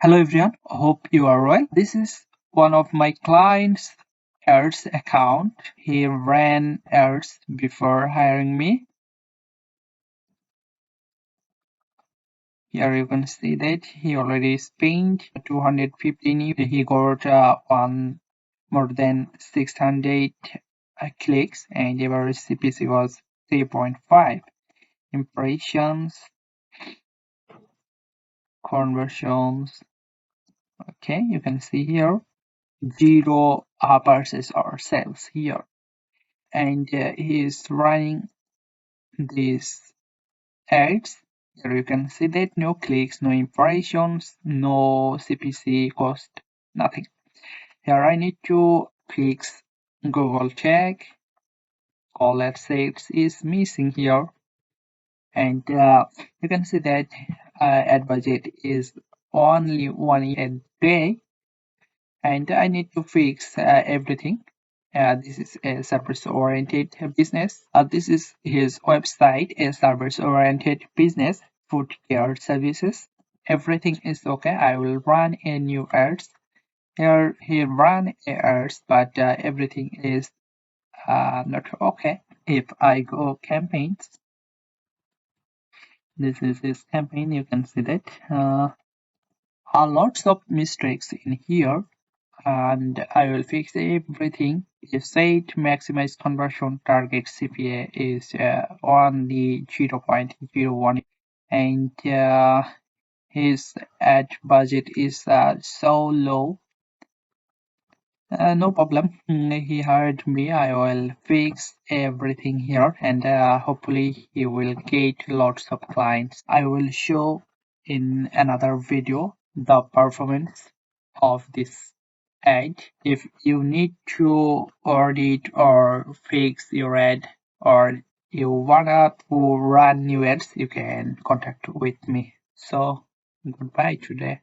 Hello everyone, hope you are well. This is one of my clients' ads account. He ran ads before hiring me. Here you can see that he already spent 215. He got one more than 600 clicks, and the average CPC was 3.5. Impressions, conversions. Okay, you can see here zero purchase or sales here. And he is running these ads. Here you can see that no clicks, no impressions, no CPC cost, nothing. Here I need to fix Google check. Call sales is missing here, and you can see that ad budget is only 1 a day, and I need to fix everything. This is a service-oriented business. This is his website, a service-oriented business, food care services. Everything is okay. I will run a new ads. Here he run ads, but everything is not okay. If I go campaigns, this is his campaign. You can see that lots of mistakes in here. And I will fix everything. It said maximize conversion target CPA is only 0.01, and his ad budget is so low. No problem. He hired me. I will fix everything here, and hopefully he will get lots of clients. I will show in another video the performance of this ad. If you need to audit or fix your ad, or you wanna to run new ads, you can contact with me. So goodbye today.